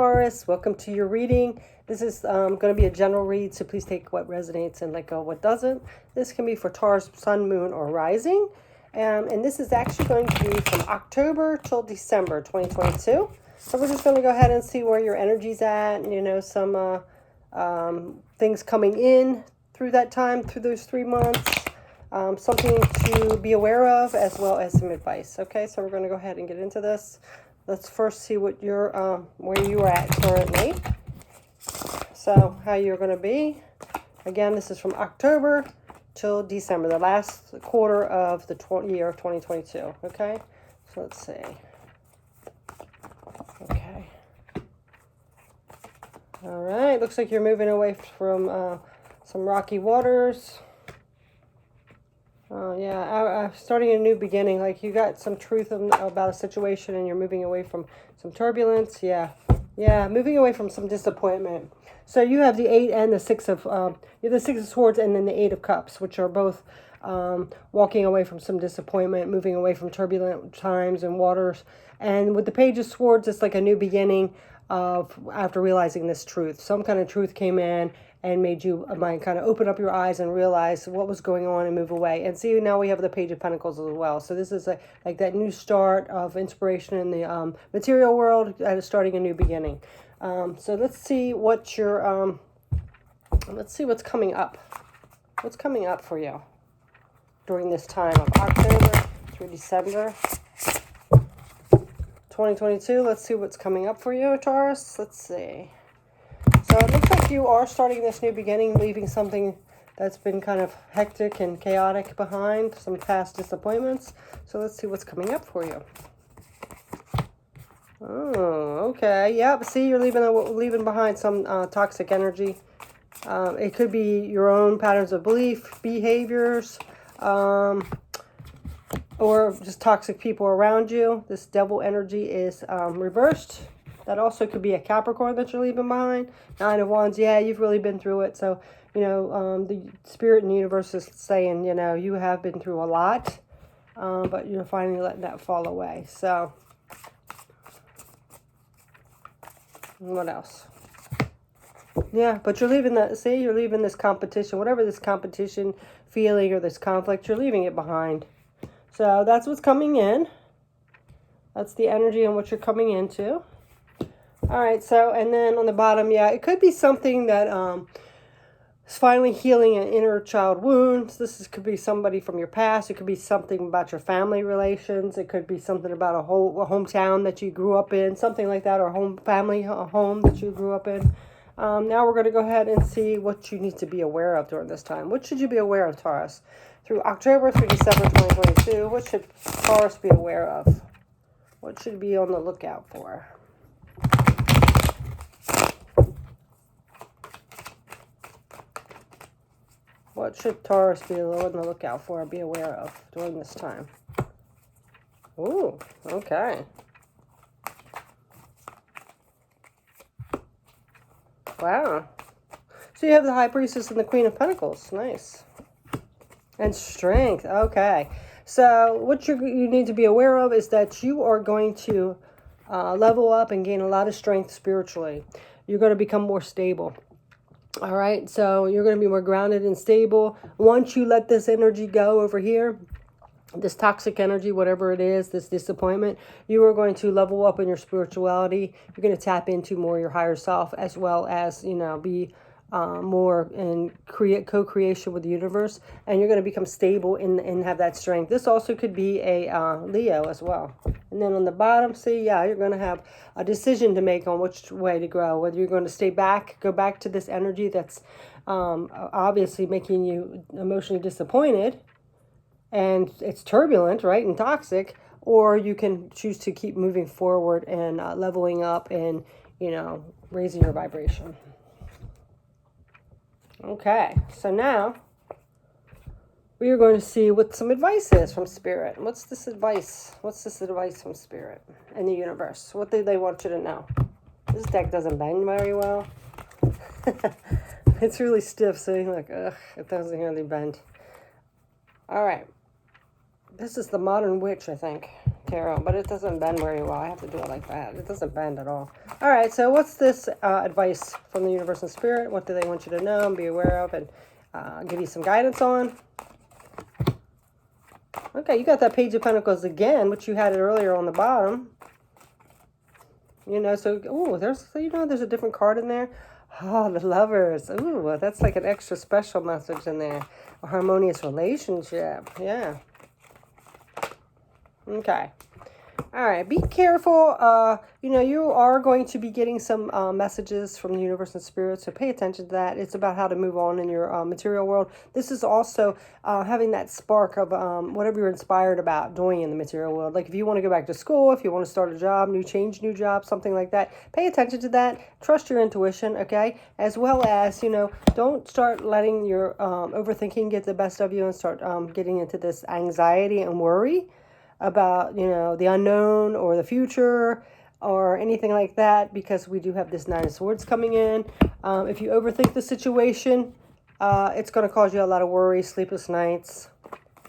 Taurus. Welcome to your reading. This is going to be a general read, so please take what resonates and let go of what doesn't. This can be for Taurus, Sun, Moon, or Rising. And this is actually going to be from October till December 2022. So we're just going to go ahead and see where your energy's at. You know, some things coming in through that time, through those 3 months. Something to be aware of, as well as some advice. Okay, so we're going to go ahead and get into this. Let's first see what your where you are at currently. So how you're going to be. Again, this is from October till December, the last quarter of the year of 2022. Okay, so let's see. Okay. All right. Looks like you're moving away from some rocky waters. Yeah, starting a new beginning. Like you got some truth about a situation and you're moving away from some turbulence. Yeah, moving away from some disappointment. So you have the 8 and the 6 of, you have the 6 of Swords and then the 8 of Cups, which are both walking away from some disappointment, moving away from turbulent times and waters. And with the Page of Swords, it's like a new beginning after realizing this truth. Some kind of truth came in and made you kind of open up your eyes and realize what was going on and move away. And see, now we have the Page of Pentacles as well. So this is like that new start of inspiration in the material world, starting a new beginning. So let's see what your, let's see what's coming up. What's coming up for you during this time of October through December 2022. Let's see what's coming up for you, Taurus. Let's see. So it looks like you are starting this new beginning, leaving something that's been kind of hectic and chaotic behind, some past disappointments. So let's see what's coming up for you. Oh, okay. Yep. See, you're leaving behind some toxic energy. It could be your own patterns of belief, behaviors, or just toxic people around you. This devil energy is reversed. That also could be a Capricorn that you're leaving behind. 9 of Wands, yeah, you've really been through it. So, you know, the spirit and the universe is saying, you know, you have been through a lot, but you're finally letting that fall away. So, what else? Yeah, but you're leaving that, see, you're leaving this competition, whatever this competition feeling or this conflict, you're leaving it behind. So, that's what's coming in. That's the energy and what you're coming into. All right, so, and then on the bottom, yeah, it could be something that is finally healing an inner child wounds. Could be somebody from your past. It could be something about your family relations. It could be something about a hometown that you grew up in, something like that, or a home that you grew up in. Now we're going to go ahead and see what you need to be aware of during this time. What should you be aware of, Taurus? Through October through December 2022, what should Taurus be aware of? What should be on the lookout for? What should Taurus be on the lookout for or be aware of during this time? Ooh, okay. Wow. So you have the High Priestess and the Queen of Pentacles. Nice. And strength. Okay. So what you need to be aware of is that you are going to level up and gain a lot of strength spiritually. You're going to become more stable. All right, so you're going to be more grounded and stable. Once you let this energy go over here, this toxic energy, whatever it is, this disappointment, you are going to level up in your spirituality. You're going to tap into more your higher self, as well as, you know, be more in co-creation with the universe. And you're going to become stable and have that strength. This also could be a Leo as well. And then on the bottom, see, yeah, you're going to have a decision to make on which way to grow. Whether you're going to stay back, go back to this energy that's obviously making you emotionally disappointed. And it's turbulent, right, and toxic. Or you can choose to keep moving forward and leveling up and, you know, raising your vibration. Okay, so now we are going to see what some advice is from Spirit. What's this advice? What's this advice from Spirit and the universe? What do they want you to know? This deck doesn't bend very well. It's really stiff, see? Like, ugh, it doesn't really bend. All right. This is the Modern Witch, I think. tarot, but it doesn't bend very well. I have to do it like that. It doesn't bend at all. All right, so what's this advice from the universe and spirit? What do they want you to know and be aware of and give you some guidance on? Okay, you got that Page of Pentacles again, which you had it earlier on the bottom. You know, so, oh, there's a different card in there. Oh, the Lovers. Ooh, that's like an extra special message in there. A harmonious relationship. Yeah. Okay. All right. Be careful. You know, you are going to be getting some messages from the universe and spirit, so pay attention to that. It's about how to move on in your material world. This is also having that spark of whatever you're inspired about doing in the material world. Like if you want to go back to school, if you want to start a job, new job, something like that. Pay attention to that. Trust your intuition, okay? As well as, you know, don't start letting your overthinking get the best of you and start getting into this anxiety and worry about, you know, the unknown or the future or anything like that, because we do have this Nine of Swords coming in. If you overthink the situation, it's going to cause you a lot of worry, sleepless nights.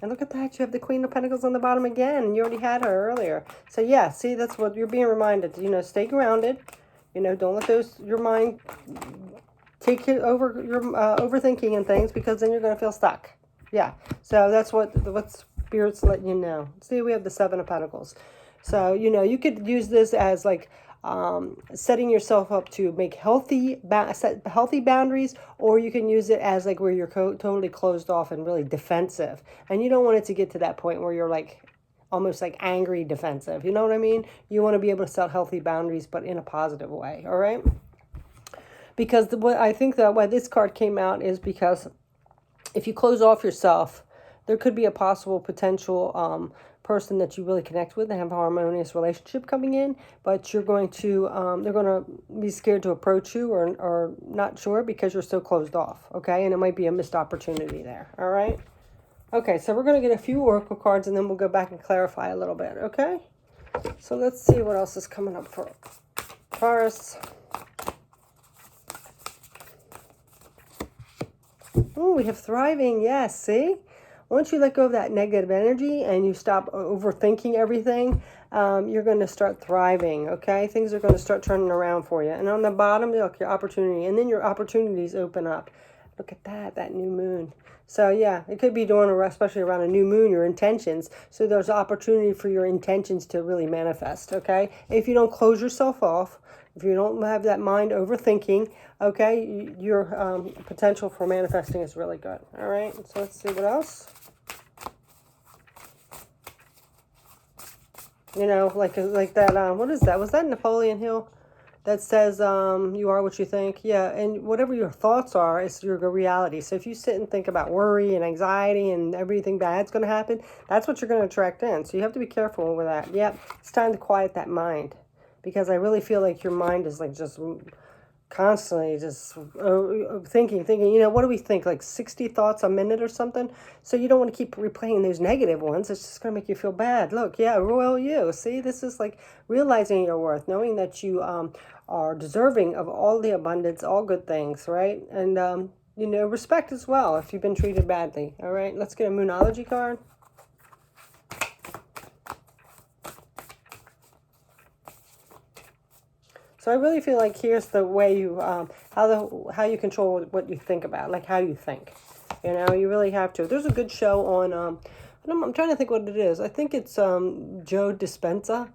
And look at that, you have the Queen of Pentacles on the bottom again, and you already had her earlier. So yeah, see, that's what you're being reminded. You know, stay grounded. You know, don't let your mind take it over your overthinking and things, because then you're going to feel stuck. Yeah, so that's what Spirit's letting you know. See, we have the Seven of Pentacles. So, you know, you could use this as like setting yourself up to make set healthy boundaries, or you can use it as like where you're totally closed off and really defensive. And you don't want it to get to that point where you're like almost like angry defensive. You know what I mean? You want to be able to set healthy boundaries, but in a positive way. All right? Because what I think that why this card came out is because if you close off yourself, there could be a possible potential person that you really connect with and have a harmonious relationship coming in, but you're going to, they're going to be scared to approach you or not sure because you're so closed off, okay? And it might be a missed opportunity there, all right? Okay, so we're going to get a few oracle cards and then we'll go back and clarify a little bit, okay? So let's see what else is coming up for Taurus. Oh, we have thriving, yes, see? Once you let go of that negative energy and you stop overthinking everything, you're going to start thriving, okay? Things are going to start turning around for you. And on the bottom, look, your opportunity. And then your opportunities open up. Look at that new moon. So, yeah, it could be doing, especially around a new moon, your intentions. So there's opportunity for your intentions to really manifest, okay? If you don't close yourself off, if you don't have that mind overthinking, okay, your potential for manifesting is really good. All right, so let's see what else. You know, like that, what is that? Was that Napoleon Hill? That says you are what you think. Yeah, and whatever your thoughts are, it's your reality. So if you sit and think about worry and anxiety and everything bad's going to happen, that's what you're going to attract in. So you have to be careful with that. Yep, it's time to quiet that mind. Because I really feel like your mind is like just constantly just thinking. You know, what do we think? Like 60 thoughts a minute or something? So you don't want to keep replaying those negative ones. It's just going to make you feel bad. Look, yeah, royal you. See, this is like realizing your worth, knowing that you are deserving of all the abundance, all good things, right? And, you know, respect as well if you've been treated badly. All right, let's get a Moonology card. So I really feel like here's the way you, how you control what you think about, like how you think. You know, you really have to. There's a good show on, I'm trying to think what it is. I think it's Joe Dispenza.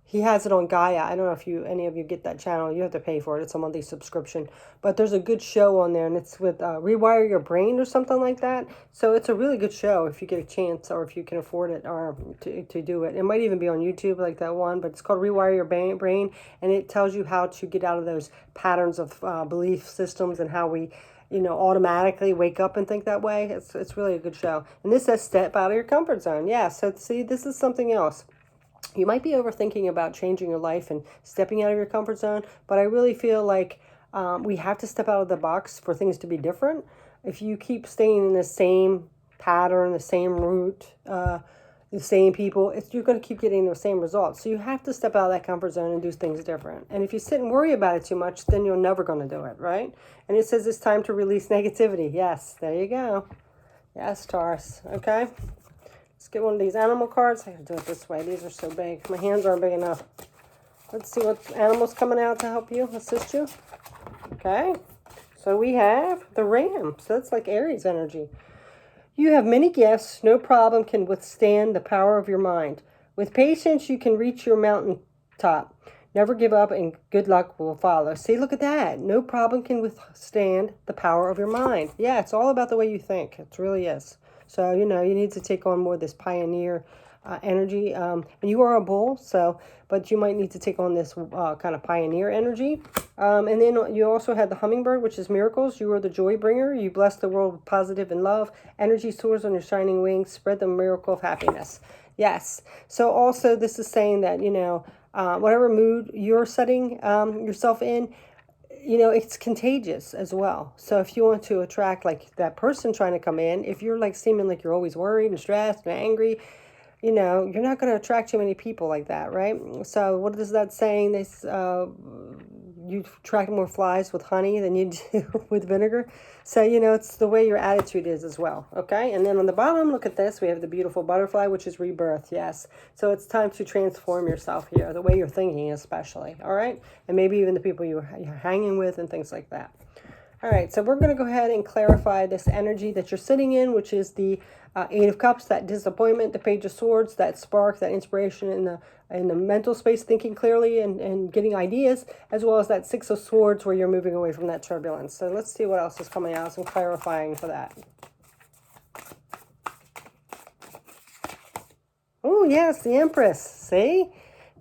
He has it on Gaia. I don't know if any of you get that channel. You have to pay for it. It's a monthly subscription. But there's a good show on there, and it's with Rewire Your Brain or something like that. So it's a really good show if you get a chance or if you can afford it or to do it. It might even be on YouTube like that one, but it's called Rewire Your Brain, and it tells you how to get out of those patterns of belief systems and how we, you know, automatically wake up and think that way. It's really a good show. And this says step out of your comfort zone. Yeah, so see, this is something else. You might be overthinking about changing your life and stepping out of your comfort zone, but I really feel like we have to step out of the box for things to be different. If you keep staying in the same pattern, the same route, the same people, you're going to keep getting the same results. So you have to step out of that comfort zone and do things different. And if you sit and worry about it too much, then you're never going to do it, right? And it says it's time to release negativity. Yes, there you go. Yes, Taurus. Okay. Let's get one of these animal cards. I gotta do it this way. These are so big. My hands aren't big enough. Let's see what animal's coming out to help you, assist you. Okay. So we have the ram. So that's like Aries energy. You have many gifts. No problem can withstand the power of your mind. With patience, you can reach your mountain top. Never give up and good luck will follow. See, look at that. No problem can withstand the power of your mind. Yeah, it's all about the way you think. It really is. So, you need to take on more of this pioneer energy. And you are a bull, but you might need to take on this kind of pioneer energy. And then you also have the hummingbird, which is miracles. You are the joy bringer. You bless the world with positive and love. Energy soars on your shining wings. Spread the miracle of happiness. Yes. So also this is saying that, whatever mood you're setting yourself in, it's contagious as well. So if you want to attract like that person trying to come in, if you're like seeming like you're always worried and stressed and angry, you're not going to attract too many people like that, right? So what is that saying? You attract more flies with honey than you do with vinegar. So, it's the way your attitude is as well, okay? And then on the bottom, look at this. We have the beautiful butterfly, which is rebirth, yes. So it's time to transform yourself here, the way you're thinking especially, all right? And maybe even the people you're hanging with and things like that. All right, so we're going to go ahead and clarify this energy that you're sitting in, which is the Eight of Cups, that disappointment, the Page of Swords, that spark, that inspiration in the mental space, thinking clearly and getting ideas, as well as that Six of Swords where you're moving away from that turbulence. So let's see what else is coming out, some clarifying for that. Oh, yes, the Empress. See?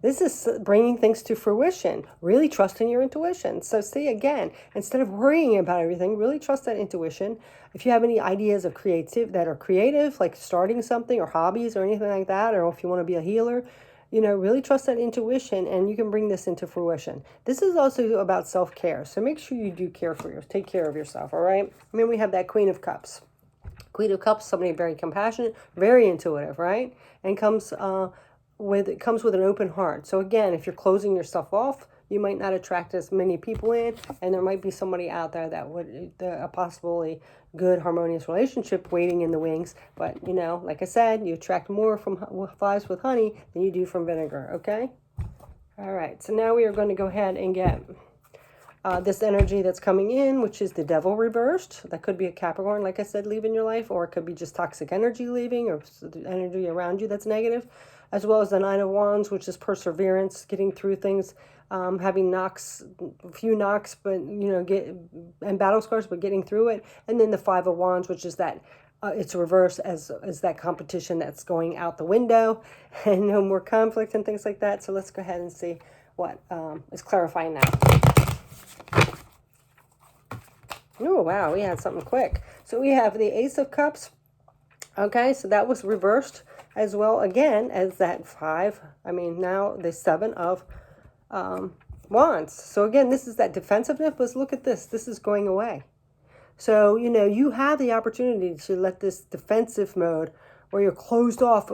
This is bringing things to fruition, really trusting your intuition. So see, again, instead of worrying about everything, really trust that intuition. If you have any ideas of creative, like starting something or hobbies or anything like that, or if you want to be a healer, really trust that intuition and you can bring this into fruition. This is also about self-care. So make sure you do take care of yourself, all right? And then we have that Queen of Cups. Queen of Cups, somebody very compassionate, very intuitive, right? And comes with an open heart. So again, if you're closing yourself off, you might not attract as many people in, and there might be somebody out there that would a possibly good harmonious relationship waiting in the wings. But like I said, you attract more from flies with honey than you do from vinegar. Okay. All right. So now we are going to go ahead and get this energy that's coming in, which is the Devil reversed. That could be a Capricorn, like I said, leaving your life, or it could be just toxic energy leaving, or the energy around you that's negative, as well as the Nine of Wands, which is perseverance, getting through things, having knocks, a few knocks, but and battle scars, but getting through it. And then the Five of Wands, which is that it's reversed as that competition that's going out the window, and no more conflict and things like that. So let's go ahead and see what is clarifying that. Oh, wow, we had something quick. So we have the Ace of Cups. Okay, so that was reversed as well, again, as that now the Seven of Wands. So again, this is that defensiveness, but look at this. This is going away. So, you have the opportunity to let this defensive mode where you're closed off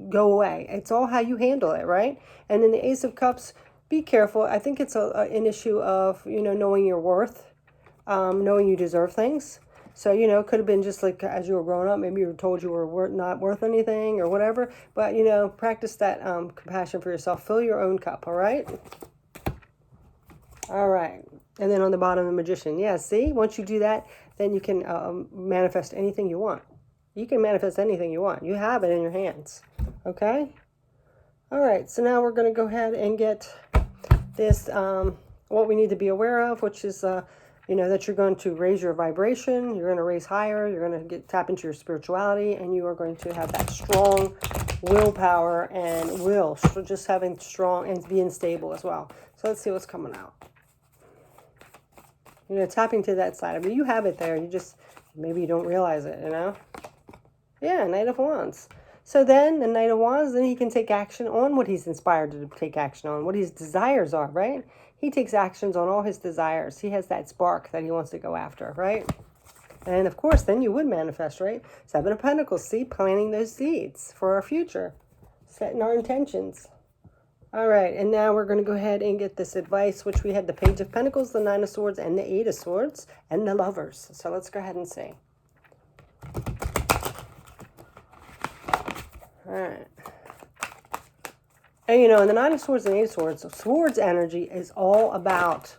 go away. It's all how you handle it, right? And then the Ace of Cups, be careful. I think it's an issue of, knowing your worth, knowing you deserve things. So, it could have been just like as you were growing up, maybe you were told you were not worth anything or whatever. But, practice that compassion for yourself. Fill your own cup, all right? All right. And then on the bottom, the Magician. Yeah, see? Once you do that, then you can manifest anything you want. You can manifest anything you want. You have it in your hands. Okay? All right. So now we're going to go ahead and get this, what we need to be aware of, which is... that you're going to raise your vibration, you're going to raise higher, you're going to tap into your spirituality, and you are going to have that strong willpower and so just having strong and being stable as well. So let's see what's coming out. Tapping to that side. You have it there. Maybe you don't realize it, Yeah, Knight of Wands. So then the Knight of Wands, then he can take action on what he's inspired to take action on, what his desires are, right? He takes actions on all his desires. He has that spark that he wants to go after, right? And of course, then you would manifest, right? Seven of Pentacles, see, planting those seeds for our future, setting our intentions. All right, and now we're going to go ahead and get this advice, which we had the Page of Pentacles, the Nine of Swords, and the Eight of Swords, and the Lovers. So let's go ahead and see. All right. And, you know, in the Nine of Swords and Eight of Swords, Swords energy is all about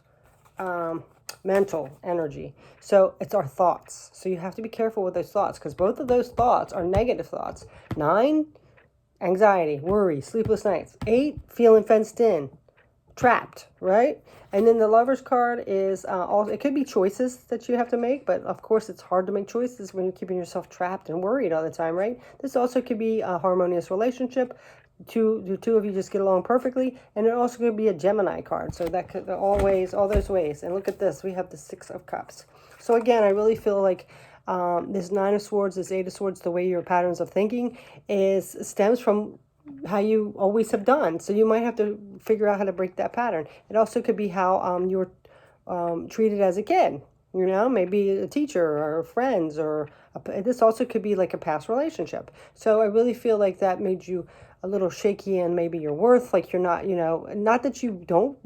mental energy. So it's our thoughts. So you have to be careful with those thoughts, because both of those thoughts are negative thoughts. 9, anxiety, worry, sleepless nights. 8, feeling fenced in, trapped, right? And then the Lover's card is also, it could be choices that you have to make, but of course it's hard to make choices when you're keeping yourself trapped and worried all the time, right? This also could be a harmonious relationship. The two of you just get along perfectly. And it also could be a Gemini card. So that could all those ways. And look at this. We have the 6 of Cups. So again, I really feel like this 9 of Swords, this 8 of Swords, the way your patterns of thinking stems from how you always have done. So you might have to figure out how to break that pattern. It also could be how you were treated as a kid. You know, maybe a teacher or friends, or this also could be like a past relationship. So I really feel like that made you a little shaky in maybe your worth, like you're not, you know, not that you don't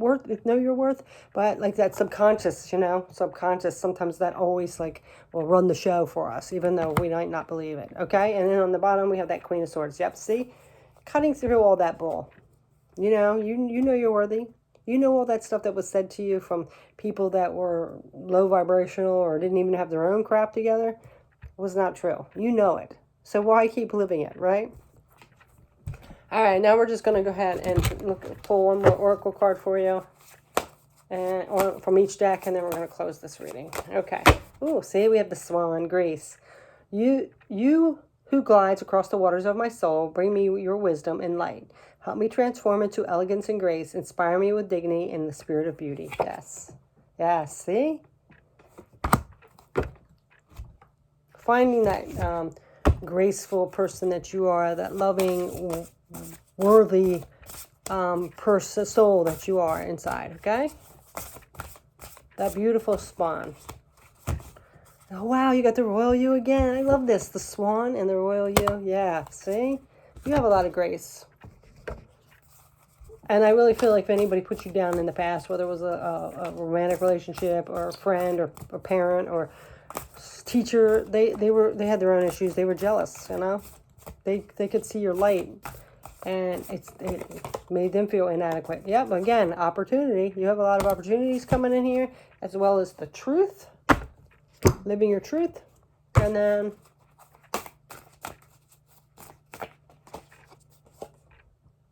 know your worth, but like that subconscious, you know, sometimes that always like will run the show for us, even though we might not believe it. Okay. And then on the bottom, we have that Queen of Swords. Yep. See, cutting through all that bull, you know, you know you're worthy. You know all that stuff that was said to you from people that were low vibrational or didn't even have their own crap together was not true. You know it. So why keep living it, right? All right, now we're just going to go ahead and pull one more Oracle card for you and from each deck, and then we're going to close this reading. Okay. Ooh, see, we have the Swan, Grace. You who glides across the waters of my soul, bring me your wisdom and light. Help me transform into elegance and grace. Inspire me with dignity and the spirit of beauty. Yes. Yes, see? Finding that graceful person that you are, that loving, worthy person, soul that you are inside, okay? That beautiful swan. Oh, wow, you got the royal you again. I love this. The swan and the royal you. Yeah, see? You have a lot of grace. And I really feel like if anybody put you down in the past, whether it was a romantic relationship or a friend or a parent or teacher, they had their own issues. They were jealous, you know? They could see your light, and it made them feel inadequate. Yep, again, opportunity. You have a lot of opportunities coming in here, as well as the truth, living your truth, and then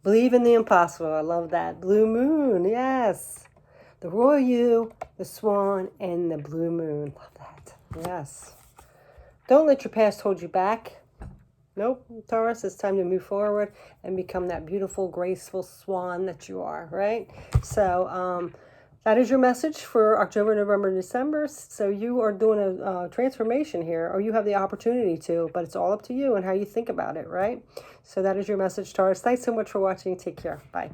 believe in the impossible. I love that. Blue moon, yes. The royal you, the swan, and the blue moon. Love that. Yes. Don't let your past hold you back. Nope, Taurus, it's time to move forward and become that beautiful, graceful swan that you are, right? So that is your message for October, November, December. So you are doing a transformation here, or you have the opportunity to, but it's all up to you and how you think about it, right? So that is your message, Taurus. Thanks so much for watching. Take care. Bye.